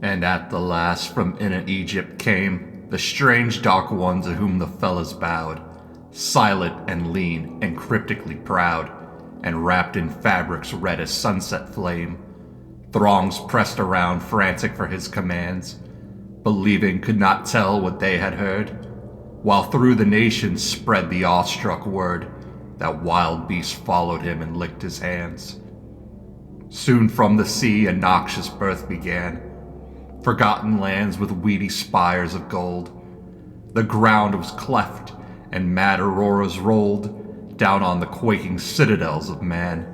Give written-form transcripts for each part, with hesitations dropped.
And at the last from inner Egypt came the strange dark one to whom the fellas bowed, silent and lean and cryptically proud, and wrapped in fabrics red as sunset flame. Throngs pressed around, frantic for his commands, believing could not tell what they had heard, while through the nations spread the awestruck word that wild beasts followed him and licked his hands. Soon from the sea a noxious birth began, forgotten lands with weedy spires of gold. The ground was cleft, and mad auroras rolled down on the quaking citadels of man.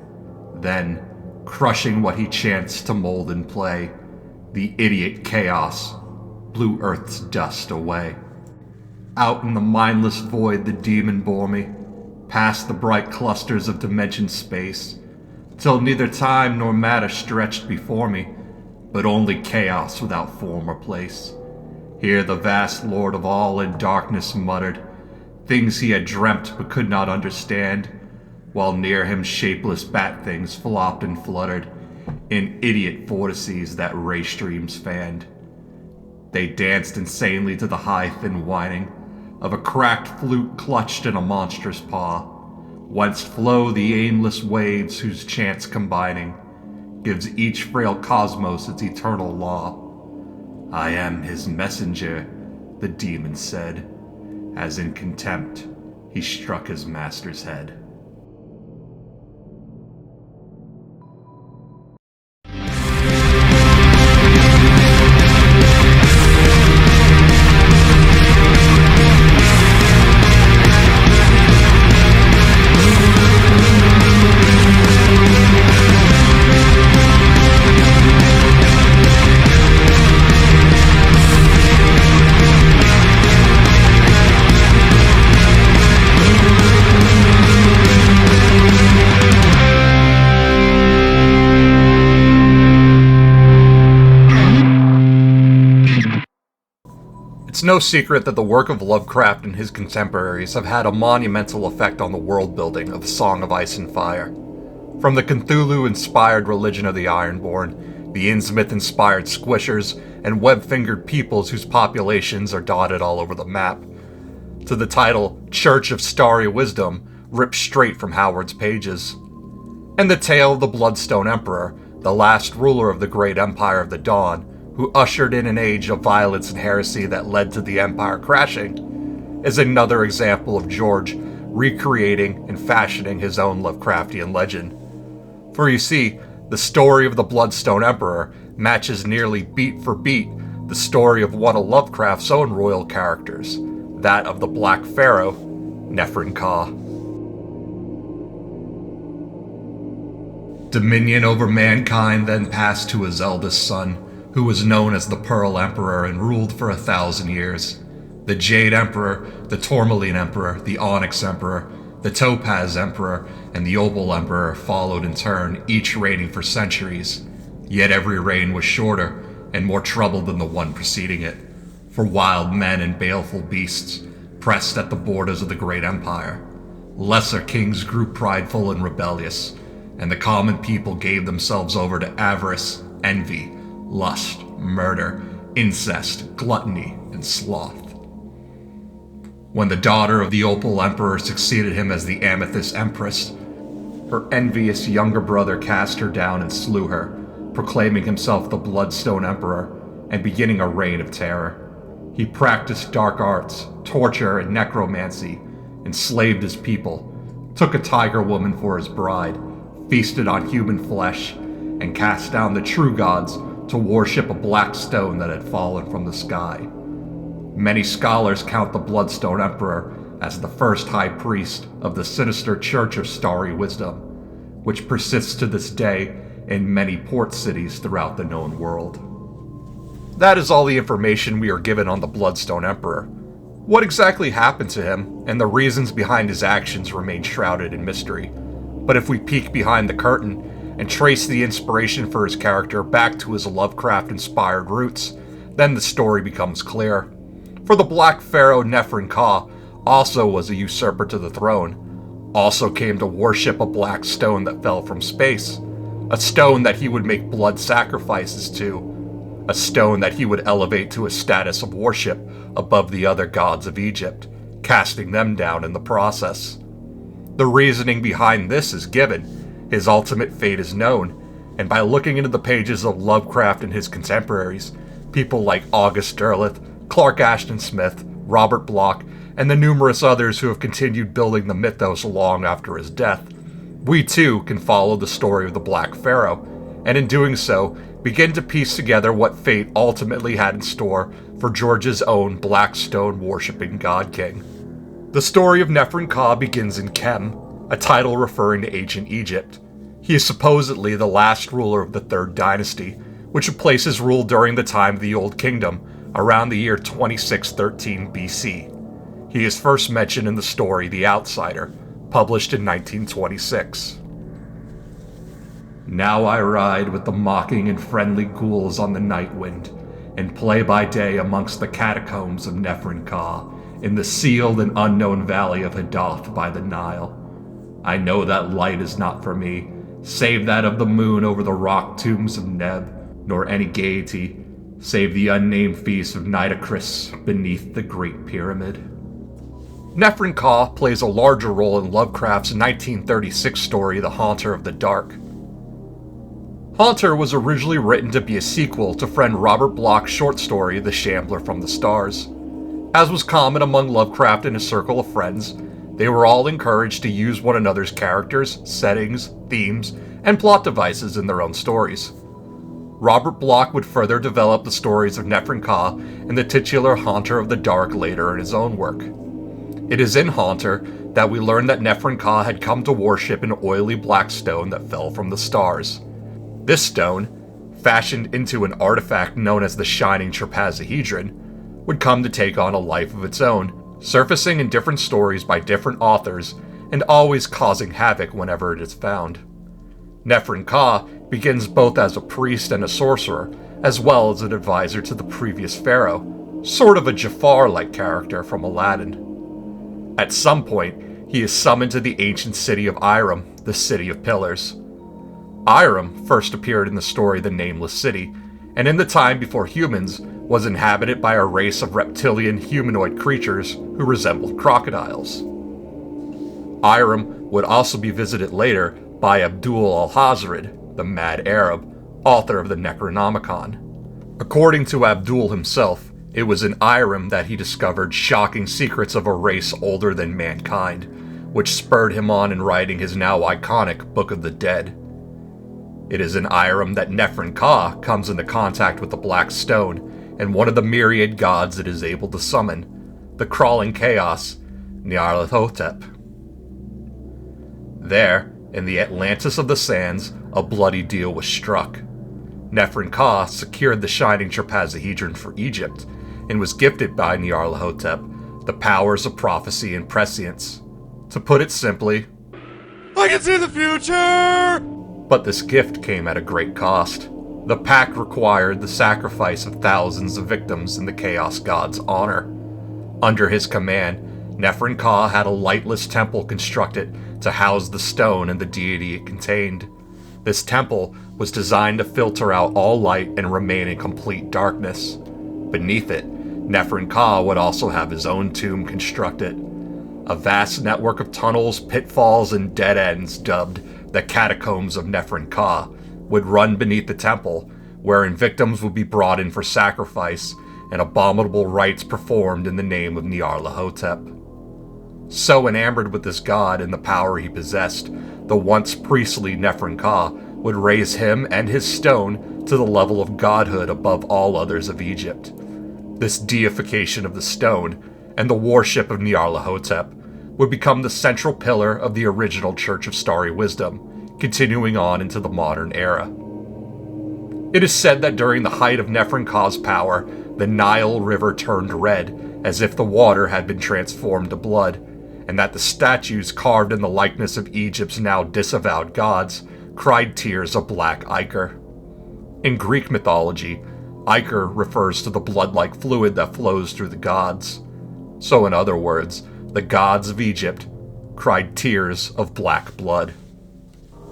Then, crushing what he chanced to mold and play, the idiot chaos blew Earth's dust away. Out in the mindless void the demon bore me, past the bright clusters of dimension space, till neither time nor matter stretched before me, but only chaos without form or place. Here the vast Lord of all in darkness muttered things he had dreamt but could not understand, while near him shapeless bat things flopped and fluttered in idiot vortices that ray streams fanned. They danced insanely to the high thin whining of a cracked flute clutched in a monstrous paw, whence flow the aimless waves whose chants combining gives each frail cosmos its eternal law. I am his messenger, the demon said, as in contempt he struck his master's head. It's no secret that the work of Lovecraft and his contemporaries have had a monumental effect on the world-building of Song of Ice and Fire. From the Cthulhu-inspired religion of the Ironborn, the Innsmouth-inspired Squishers, and web-fingered peoples whose populations are dotted all over the map, to the title Church of Starry Wisdom, ripped straight from Howard's pages. And the tale of the Bloodstone Emperor, the last ruler of the great Empire of the Dawn, who ushered in an age of violence and heresy that led to the Empire crashing, is another example of George recreating and fashioning his own Lovecraftian legend. For you see, the story of the Bloodstone Emperor matches nearly beat for beat the story of one of Lovecraft's own royal characters, that of the Black Pharaoh Nephren-Ka. Dominion over mankind then passed to his eldest son, who was known as the Pearl Emperor and ruled for 1,000 years. The Jade Emperor, the Tourmaline Emperor, the Onyx Emperor, the Topaz Emperor, and the Opal Emperor followed in turn, each reigning for centuries. Yet every reign was shorter and more troubled than the one preceding it, for wild men and baleful beasts pressed at the borders of the great empire. Lesser kings grew prideful and rebellious, and the common people gave themselves over to avarice, envy, lust, murder, incest, gluttony, and sloth. When the daughter of the Opal Emperor succeeded him as the Amethyst Empress, her envious younger brother cast her down and slew her, proclaiming himself the Bloodstone Emperor and beginning a reign of terror. He practiced dark arts, torture, and necromancy, enslaved his people, took a tiger woman for his bride, feasted on human flesh, and cast down the true gods to worship a black stone that had fallen from the sky. Many scholars count the Bloodstone Emperor as the first high priest of the sinister Church of Starry Wisdom, which persists to this day in many port cities throughout the known world. That is all the information we are given on the Bloodstone Emperor. What exactly happened to him, and the reasons behind his actions remain shrouded in mystery. But if we peek behind the curtain and trace the inspiration for his character back to his Lovecraft-inspired roots, then the story becomes clear. For the Black Pharaoh Nephren-Ka also was a usurper to the throne, also came to worship a black stone that fell from space, a stone that he would make blood sacrifices to, a stone that he would elevate to a status of worship above the other gods of Egypt, casting them down in the process. The reasoning behind this is given, his ultimate fate is known, and by looking into the pages of Lovecraft and his contemporaries, people like August Derleth, Clark Ashton Smith, Robert Bloch, and the numerous others who have continued building the mythos long after his death, we too can follow the story of the Black Pharaoh, and in doing so, begin to piece together what fate ultimately had in store for George's own Blackstone worshipping god king. The story of Nephren-Ka begins in Kem, a title referring to ancient Egypt. He is supposedly the last ruler of the Third Dynasty, which would place his rule during the time of the Old Kingdom, around the year 2613 BC. He is first mentioned in the story The Outsider, published in 1926. Now I ride with the mocking and friendly ghouls on the night wind, and play by day amongst the catacombs of Nephren-Ka, in the sealed and unknown valley of Hadath by the Nile. I know that light is not for me, save that of the moon over the rock tombs of Neb, nor any gaiety, save the unnamed feast of Nitocris beneath the Great Pyramid. Nephren-Ka plays a larger role in Lovecraft's 1936 story The Haunter of the Dark. Haunter was originally written to be a sequel to friend Robert Bloch's short story The Shambler from the Stars. As was common among Lovecraft and his circle of friends, they were all encouraged to use one another's characters, settings, themes, and plot devices in their own stories. Robert Bloch would further develop the stories of Nephren-Ka and the titular Haunter of the Dark later in his own work. It is in Haunter that we learn that Nephren-Ka had come to worship an oily black stone that fell from the stars. This stone, fashioned into an artifact known as the Shining Trapezahedron, would come to take on a life of its own, surfacing in different stories by different authors, and always causing havoc whenever it is found. Nephren-Ka begins both as a priest and a sorcerer, as well as an advisor to the previous pharaoh, sort of a Jafar-like character from Aladdin. At some point, he is summoned to the ancient city of Irem, the City of Pillars. Irem first appeared in the story The Nameless City, and in the time before humans, was inhabited by a race of reptilian humanoid creatures who resembled crocodiles. Irem would also be visited later by Abdul al-Hazred, the Mad Arab, author of the Necronomicon. According to Abdul himself, it was in Irem that he discovered shocking secrets of a race older than mankind, which spurred him on in writing his now iconic Book of the Dead. It is in Irem that Nephren-Ka comes into contact with the Black Stone and one of the myriad gods it is able to summon, the crawling chaos, Nyarlathotep. There, in the Atlantis of the Sands, a bloody deal was struck. Nephren-Ka secured the Shining Trapezahedron for Egypt, and was gifted by Nyarlathotep the powers of prophecy and prescience. To put it simply, I can see the future! But this gift came at a great cost. The pact required the sacrifice of thousands of victims in the Chaos God's honor. Under his command, Nephren-Ka had a lightless temple constructed to house the stone and the deity it contained. This temple was designed to filter out all light and remain in complete darkness. Beneath it, Nephren-Ka would also have his own tomb constructed. A vast network of tunnels, pitfalls, and dead ends dubbed the Catacombs of Nephren-Ka would run beneath the temple, wherein victims would be brought in for sacrifice and abominable rites performed in the name of Nyarlathotep. So enamored with this god and the power he possessed, the once priestly Nephren-Ka would raise him and his stone to the level of godhood above all others of Egypt. This deification of the stone and the worship of Nyarlathotep would become the central pillar of the original Church of Starry Wisdom, continuing on into the modern era. It is said that during the height of Nephren-Ka's power, the Nile River turned red, as if the water had been transformed to blood, and that the statues carved in the likeness of Egypt's now disavowed gods cried tears of black ichor. In Greek mythology, ichor refers to the blood-like fluid that flows through the gods. So in other words, the gods of Egypt cried tears of black blood.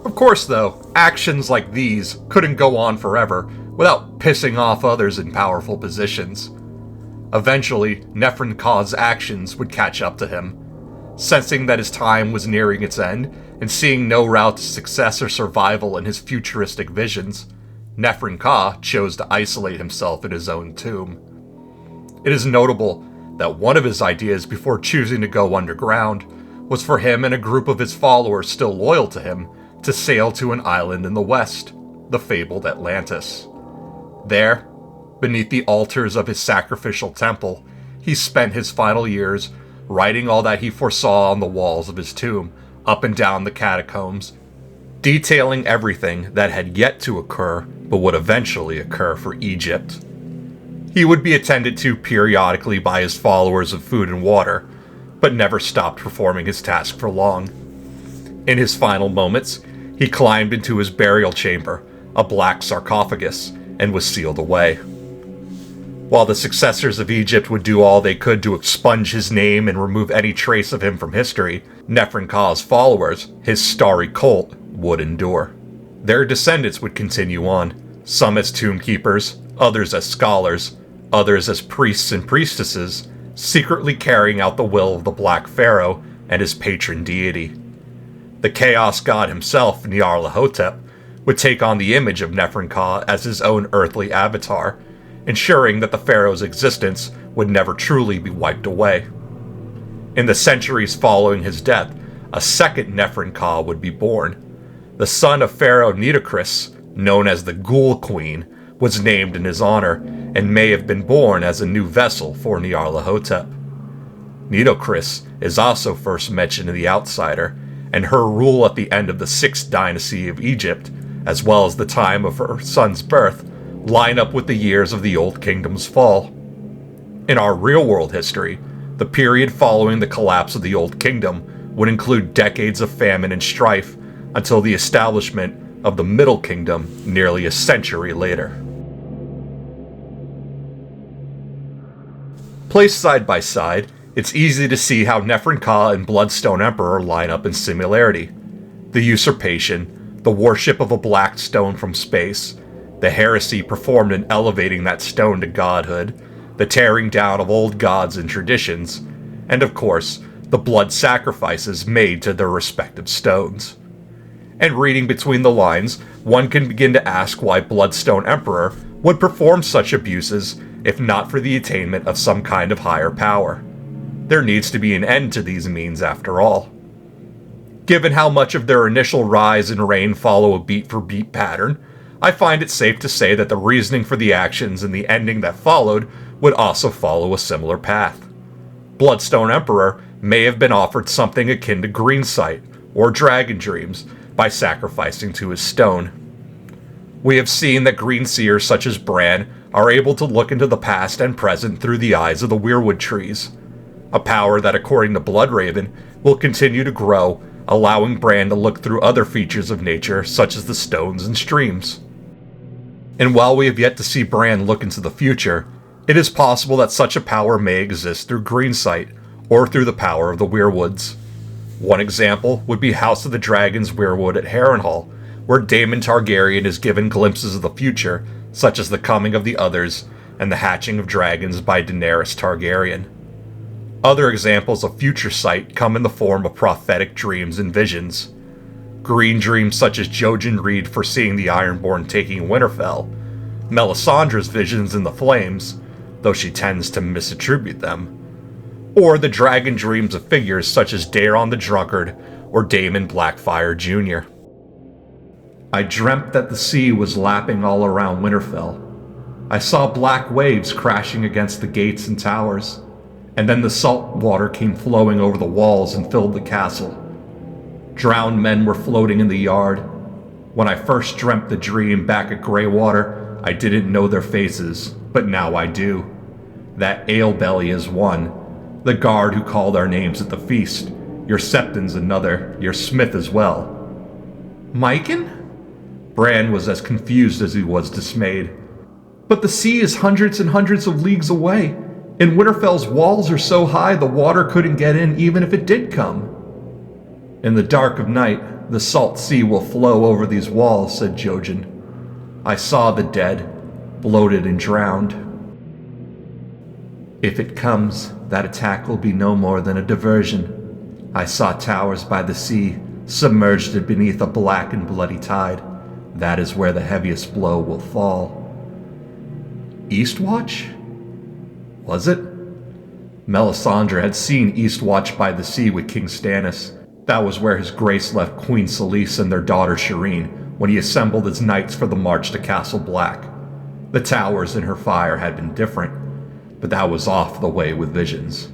Of course, though, actions like these couldn't go on forever, without pissing off others in powerful positions. Eventually, Nephren-Ka's actions would catch up to him. Sensing that his time was nearing its end, and seeing no route to success or survival in his futuristic visions, Nephren-Ka chose to isolate himself in his own tomb. It is notable that one of his ideas before choosing to go underground was for him and a group of his followers still loyal to him to sail to an island in the west, the fabled Atlantis. There, beneath the altars of his sacrificial temple, he spent his final years writing all that he foresaw on the walls of his tomb, up and down the catacombs, detailing everything that had yet to occur but would eventually occur for Egypt. He would be attended to periodically by his followers of food and water, but never stopped performing his task for long. In his final moments, he climbed into his burial chamber, a black sarcophagus, and was sealed away. While the successors of Egypt would do all they could to expunge his name and remove any trace of him from history, Nephren-Ka's followers, his starry cult, would endure. Their descendants would continue on, some as tomb keepers, others as scholars, others as priests and priestesses, secretly carrying out the will of the Black Pharaoh and his patron deity. The chaos god himself, Nyarlathotep, would take on the image of Nephren-Ka as his own earthly avatar, ensuring that the pharaoh's existence would never truly be wiped away. In the centuries following his death, a second Nephren-Ka would be born. The son of Pharaoh Nitocris, known as the Ghoul Queen, was named in his honor and may have been born as a new vessel for Nyarlathotep. Nitocris is also first mentioned in The Outsider, and her rule at the end of the 6th dynasty of Egypt, as well as the time of her son's birth, line up with the years of the Old Kingdom's fall. In our real-world history, the period following the collapse of the Old Kingdom would include decades of famine and strife until the establishment of the Middle Kingdom nearly a century later. Placed side by side, it's easy to see how Nephren-Ka and Bloodstone Emperor line up in similarity. The usurpation, the worship of a black stone from space, the heresy performed in elevating that stone to godhood, the tearing down of old gods and traditions, and of course, the blood sacrifices made to their respective stones. And reading between the lines, one can begin to ask why Bloodstone Emperor would perform such abuses if not for the attainment of some kind of higher power. There needs to be an end to these means after all. Given how much of their initial rise and reign follow a beat-for-beat pattern, I find it safe to say that the reasoning for the actions and the ending that followed would also follow a similar path. Bloodstone Emperor may have been offered something akin to green sight or dragon dreams by sacrificing to his stone. We have seen that green seers such as Bran are able to look into the past and present through the eyes of the weirwood trees, a power that, according to Bloodraven, will continue to grow, allowing Bran to look through other features of nature such as the stones and streams. And while we have yet to see Bran look into the future, it is possible that such a power may exist through green sight or through the power of the weirwoods. One example would be House of the Dragon's weirwood at Harrenhal, where Daemon Targaryen is given glimpses of the future, such as the coming of the Others and the hatching of dragons by Daenerys Targaryen. Other examples of future sight come in the form of prophetic dreams and visions. Green dreams such as Jojen Reed foreseeing the Ironborn taking Winterfell, Melisandre's visions in the flames, though she tends to misattribute them, or the dragon dreams of figures such as Daeron the Drunkard or Daemon Blackfyre Jr. I dreamt that the sea was lapping all around Winterfell. I saw black waves crashing against the gates and towers, and then the salt water came flowing over the walls and filled the castle. Drowned men were floating in the yard. When I first dreamt the dream back at Greywater, I didn't know their faces, but now I do. That Alebelly is one, the guard who called our names at the feast. Your Septon's another, your Smith as well. Mycon? Bran was as confused as he was dismayed. But the sea is hundreds and hundreds of leagues away, and Winterfell's walls are so high the water couldn't get in even if it did come. In the dark of night, the salt sea will flow over these walls, said Jojen. I saw the dead, bloated and drowned. If it comes, that attack will be no more than a diversion. I saw towers by the sea, submerged beneath a black and bloody tide. That is where the heaviest blow will fall. Eastwatch? Was it? Melisandre had seen Eastwatch by the sea with King Stannis. That was where his grace left Queen Selyse and their daughter Shireen when he assembled his knights for the march to Castle Black. The towers in her fire had been different, but that was off the way with visions.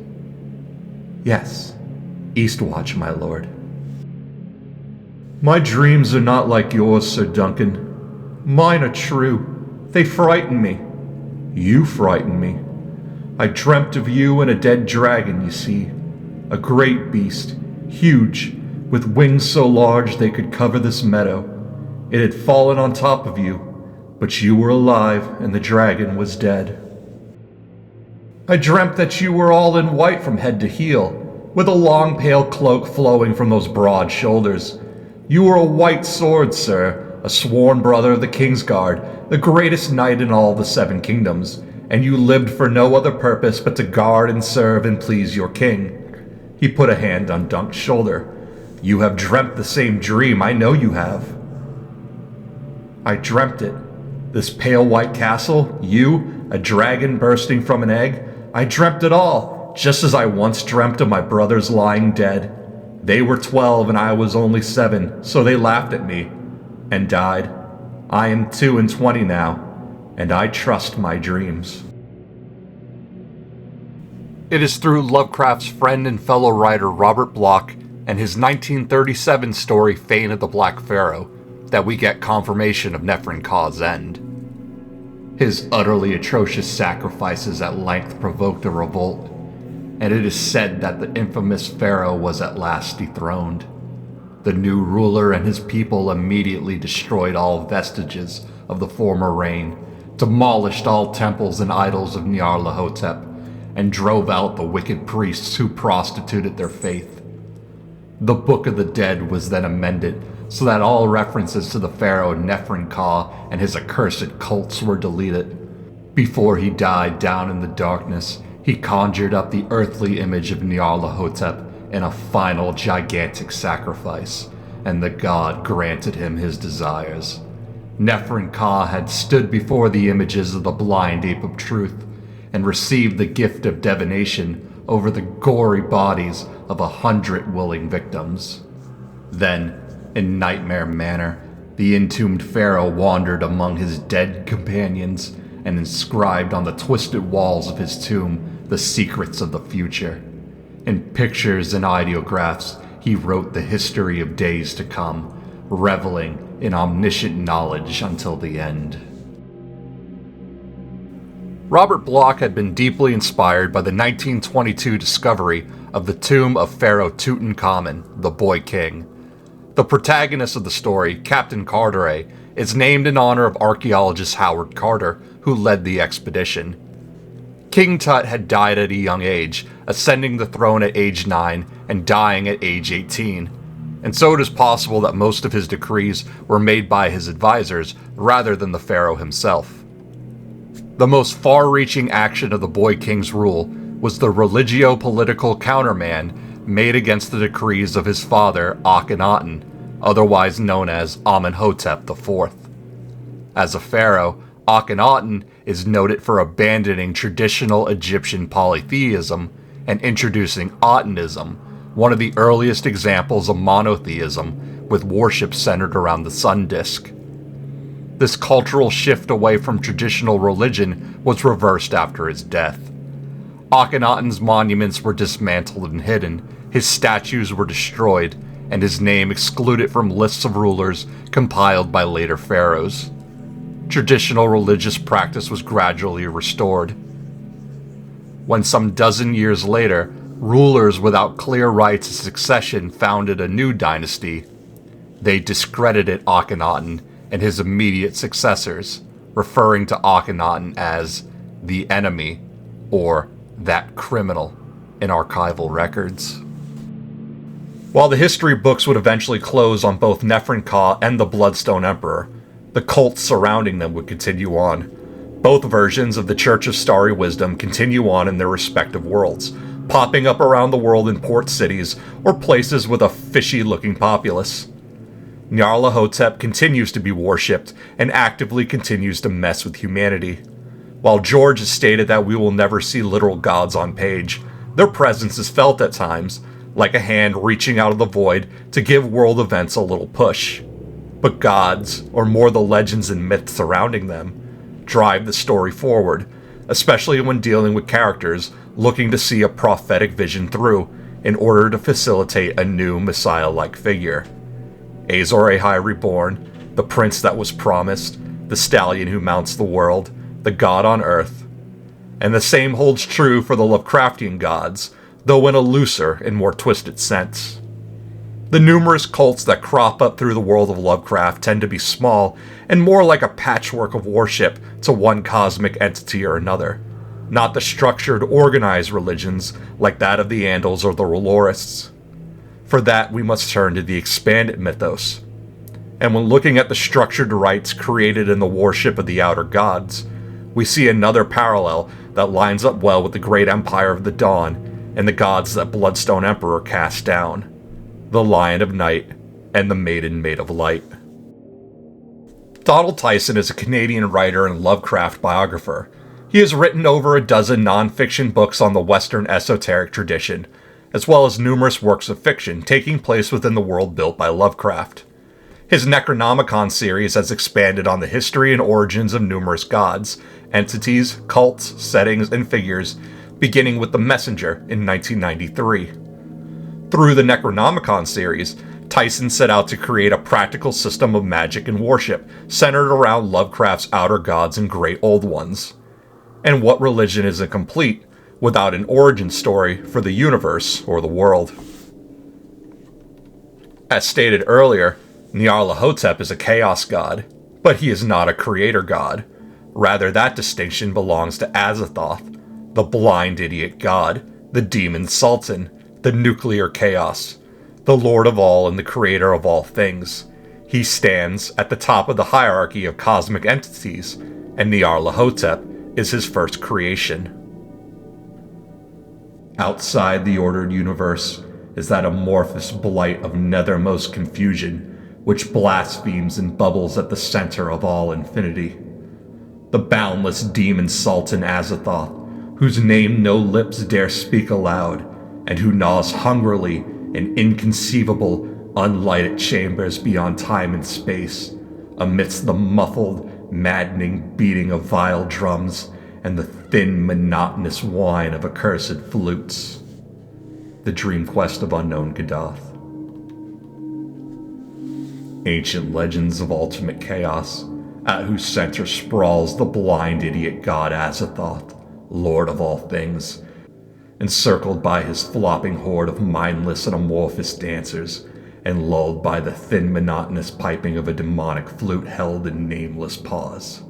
Yes, Eastwatch, my lord. My dreams are not like yours, Sir Duncan. Mine are true. They frighten me. You frighten me. I dreamt of you and a dead dragon, you see. A great beast, huge, with wings so large they could cover this meadow. It had fallen on top of you, but you were alive and the dragon was dead. I dreamt that you were all in white from head to heel, with a long pale cloak flowing from those broad shoulders. You were a white sword, sir, a sworn brother of the Kingsguard, the greatest knight in all the Seven Kingdoms, and you lived for no other purpose but to guard and serve and please your king. He put a hand on Dunk's shoulder. You have dreamt the same dream, I know you have. I dreamt it. This pale white castle, you, a dragon bursting from an egg, I dreamt it all, just as I once dreamt of my brothers lying dead. They were 12 and I was only 7, so they laughed at me and died. I am 22 now, and I trust my dreams. It is through Lovecraft's friend and fellow writer Robert Bloch and his 1937 story Fane of the Black Pharaoh that we get confirmation of Nephren-Ka's end. His utterly atrocious sacrifices at length provoked a revolt, and it is said that the infamous pharaoh was at last dethroned. The new ruler and his people immediately destroyed all vestiges of the former reign, demolished all temples and idols of Nyarlathotep, and drove out the wicked priests who prostituted their faith. The Book of the Dead was then amended so that all references to the pharaoh Nephren-Ka and his accursed cults were deleted. Before he died down in the darkness, he conjured up the earthly image of Nyarlathotep in a final gigantic sacrifice, and the god granted him his desires. Nephren-Ka had stood before the images of the blind ape of truth and received the gift of divination over the gory bodies of 100 willing victims. Then, in nightmare manner, the entombed pharaoh wandered among his dead companions and inscribed on the twisted walls of his tomb the secrets of the future. In pictures and ideographs, he wrote the history of days to come, reveling in omniscient knowledge until the end. Robert Bloch had been deeply inspired by the 1922 discovery of the tomb of Pharaoh Tutankhamun, the Boy King. The protagonist of the story, Captain Carteret, is named in honor of archaeologist Howard Carter, who led the expedition. King Tut had died at a young age, ascending the throne at age 9 and dying at age 18, and so it is possible that most of his decrees were made by his advisors rather than the pharaoh himself. The most far-reaching action of the Boy King's rule was the religio-political countermand made against the decrees of his father Akhenaten, otherwise known as Amenhotep IV. As a pharaoh, Akhenaten is noted for abandoning traditional Egyptian polytheism and introducing Atenism, one of the earliest examples of monotheism, with worship centered around the sun disk. This cultural shift away from traditional religion was reversed after his death. Akhenaten's monuments were dismantled and hidden, his statues were destroyed, and his name excluded from lists of rulers compiled by later pharaohs. Traditional religious practice was gradually restored. When some dozen years later, rulers without clear rights of succession founded a new dynasty, they discredited Akhenaten and his immediate successors, referring to Akhenaten as the enemy, or that criminal, in archival records. While the history books would eventually close on both Nephren-Ka and the Bloodstone Emperor, the cults surrounding them would continue on. Both versions of the Church of Starry Wisdom continue on in their respective worlds, popping up around the world in port cities or places with a fishy-looking populace. Nyarlathotep continues to be worshipped and actively continues to mess with humanity. While George has stated that we will never see literal gods on page, their presence is felt at times, like a hand reaching out of the void to give world events a little push. But gods, or more the legends and myths surrounding them, drive the story forward, especially when dealing with characters looking to see a prophetic vision through in order to facilitate a new Messiah-like figure. Azor Ahai Reborn, the prince that was promised, the stallion who mounts the world, the god on earth. And the same holds true for the Lovecraftian gods, though in a looser and more twisted sense. The numerous cults that crop up through the world of Lovecraft tend to be small and more like a patchwork of worship to one cosmic entity or another, not the structured, organized religions like that of the Andals or the Rolorists. For that, we must turn to the expanded mythos. And when looking at the structured rites created in the worship of the outer gods, we see another parallel that lines up well with the great empire of the Dawn and the gods that Bloodstone Emperor cast down, the Lion of Night and the Maiden Maid of Light. Donald Tyson is a Canadian writer and Lovecraft biographer. He has written over a dozen non-fiction books on the Western esoteric tradition, as well as numerous works of fiction taking place within the world built by Lovecraft. His Necronomicon series has expanded on the history and origins of numerous gods, entities, cults, settings, and figures, beginning with the Messenger in 1993. Through the Necronomicon series, Tyson set out to create a practical system of magic and worship centered around Lovecraft's outer gods and great old ones. And what religion isn't complete without an origin story for the universe or the world? As stated earlier, Nyarlathotep is a chaos god, but he is not a creator god. Rather, that distinction belongs to Azathoth, the blind idiot god, the demon sultan, the nuclear chaos, the lord of all and the creator of all things. He stands at the top of the hierarchy of cosmic entities, and Nyarlathotep is his first creation. Outside the ordered universe is that amorphous blight of nethermost confusion, which blasphemes and bubbles at the center of all infinity. The boundless demon sultan Azathoth, whose name no lips dare speak aloud, and who gnaws hungrily in inconceivable, unlighted chambers beyond time and space, amidst the muffled, maddening beating of vile drums and the thin, monotonous whine of accursed flutes. The dream quest of unknown Gaddath. Ancient legends of ultimate chaos, at whose center sprawls the blind idiot god Azathoth, lord of all things, encircled by his flopping horde of mindless and amorphous dancers, and lulled by the thin, monotonous piping of a demonic flute held in nameless paws.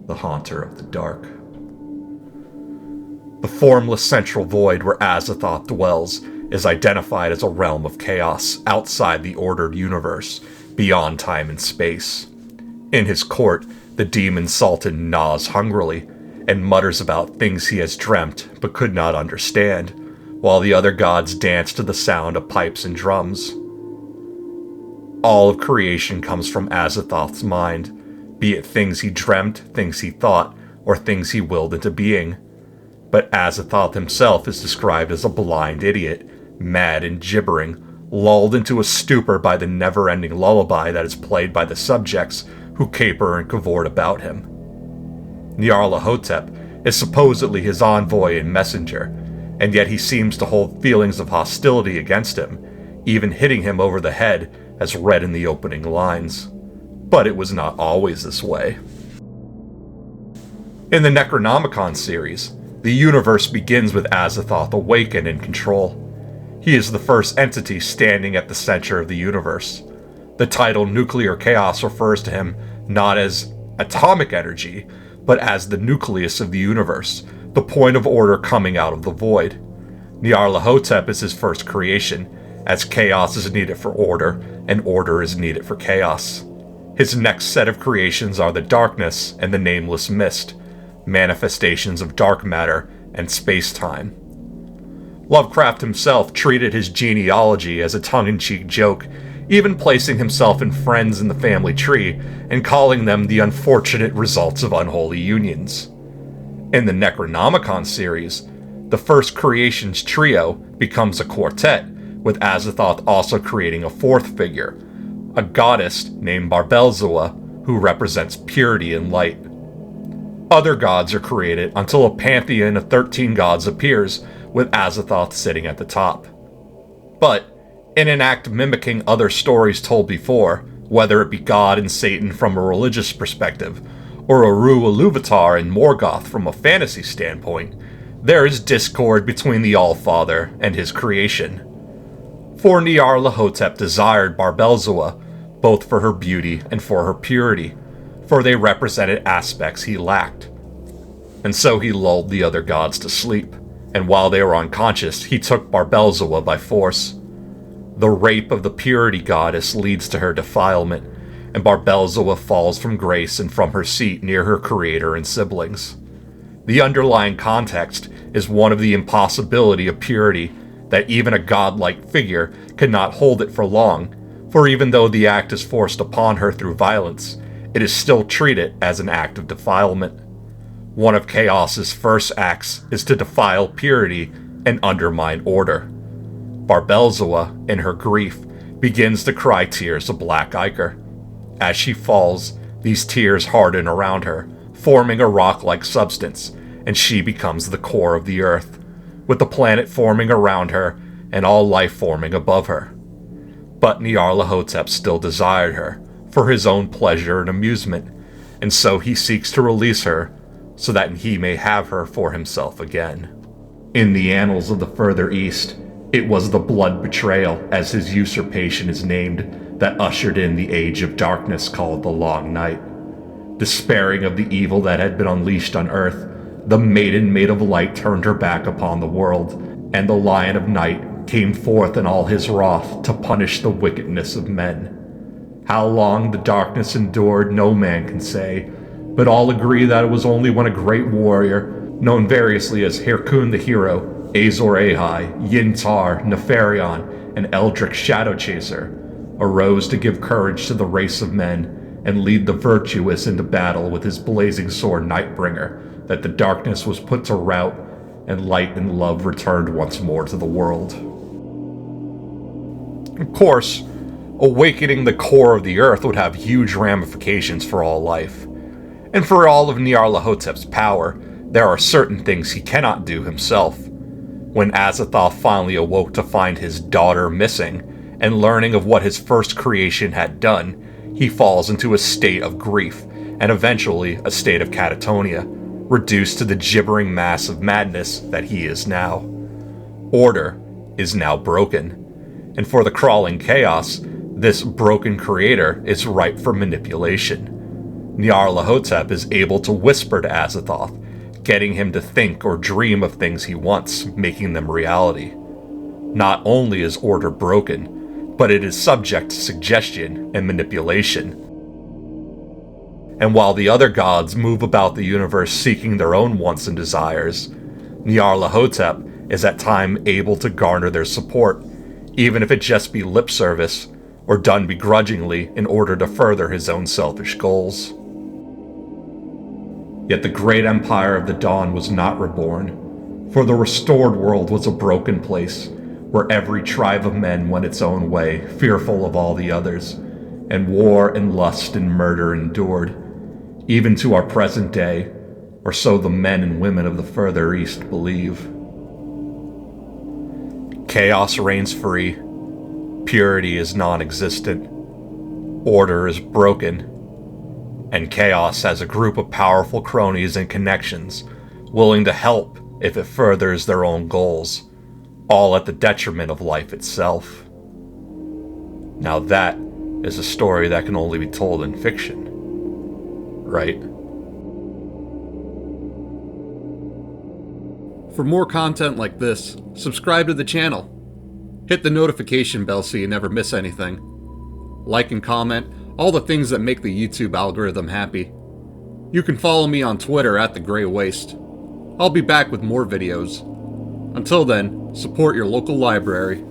The haunter of the dark. The formless central void where Azathoth dwells is identified as a realm of chaos outside the ordered universe, beyond time and space. In his court, the demon sultan gnaws hungrily and mutters about things he has dreamt but could not understand, while the other gods dance to the sound of pipes and drums. All of creation comes from Azathoth's mind, be it things he dreamt, things he thought, or things he willed into being. But Azathoth himself is described as a blind idiot, mad and gibbering, lulled into a stupor by the never-ending lullaby that is played by the subjects who caper and cavort about him. Nyarlathotep is supposedly his envoy and messenger, and yet he seems to hold feelings of hostility against him, even hitting him over the head as read in the opening lines. But it was not always this way. In the Necronomicon series, the universe begins with Azathoth awake and in control. He is the first entity standing at the center of the universe. The title Nuclear Chaos refers to him not as atomic energy, but as the nucleus of the universe, the point of order coming out of the void. Nyarlathotep is his first creation, as chaos is needed for order, and order is needed for chaos. His next set of creations are the Darkness and the Nameless Mist, manifestations of dark matter and space-time. Lovecraft himself treated his genealogy as a tongue-in-cheek joke, even placing himself and friends in the family tree and calling them the unfortunate results of unholy unions. In the Necronomicon series, the first creations trio becomes a quartet, with Azathoth also creating a fourth figure, a goddess named Barbelzua, who represents purity and light. Other gods are created until a pantheon of 13 gods appears, with Azathoth sitting at the top. But, in an act mimicking other stories told before, whether it be God and Satan from a religious perspective, or Eru Iluvatar and Morgoth from a fantasy standpoint, there is discord between the Allfather and his creation. For Nyarlathotep desired Barbelzua, both for her beauty and for her purity, for they represented aspects he lacked. And so he lulled the other gods to sleep, and while they were unconscious, he took Barbelzua by force. The rape of the purity goddess leads to her defilement, and Barbelzua falls from grace and from her seat near her creator and siblings. The underlying context is one of the impossibility of purity, that even a godlike figure cannot hold it for long, for even though the act is forced upon her through violence, it is still treated as an act of defilement. One of Chaos's first acts is to defile purity and undermine order. Barbelzua, in her grief, begins to cry tears of black ichor. As she falls, these tears harden around her, forming a rock-like substance, and she becomes the core of the earth, with the planet forming around her and all life forming above her. But Nyarlathotep still desired her, for his own pleasure and amusement, and so he seeks to release her, so that he may have her for himself again. In the annals of the further east, it was the blood betrayal, as his usurpation is named, that ushered in the age of darkness called the Long Night. Despairing of the evil that had been unleashed on earth, the maiden made of light turned her back upon the world, and the Lion of Night came forth in all his wrath to punish the wickedness of men. How long the darkness endured no man can say, but all agree that it was only when a great warrior, known variously as Hirkun the Hero, Azor Ahai, Yintar, Nefarion, and Eldric Shadowchaser, arose to give courage to the race of men and lead the virtuous into battle with his blazing sword Nightbringer, that the darkness was put to rout and light and love returned once more to the world. Of course, awakening the core of the earth would have huge ramifications for all life. And for all of Nyarlathotep's power, there are certain things he cannot do himself. When Azathoth finally awoke to find his daughter missing, and learning of what his first creation had done, he falls into a state of grief, and eventually a state of catatonia, reduced to the gibbering mass of madness that he is now. Order is now broken, and for the crawling chaos, this broken creator is ripe for manipulation. Nyarlathotep is able to whisper to Azathoth, getting him to think or dream of things he wants, making them reality. Not only is order broken, but it is subject to suggestion and manipulation. And while the other gods move about the universe seeking their own wants and desires, Nyarlathotep is at times able to garner their support, even if it just be lip service, or done begrudgingly in order to further his own selfish goals. Yet the great empire of the dawn was not reborn, for the restored world was a broken place, where every tribe of men went its own way, fearful of all the others, and war and lust and murder endured, even to our present day, or so the men and women of the further east believe. Chaos reigns free, purity is non-existent, order is broken, and chaos has a group of powerful cronies and connections, willing to help if it furthers their own goals, all at the detriment of life itself. Now that is a story that can only be told in fiction, right? For more content like this, subscribe to the channel. Hit the notification bell so you never miss anything. Like and comment all the things that make the YouTube algorithm happy. You can follow me on Twitter at The Grey Waste. I'll be back with more videos. Until then, support your local library.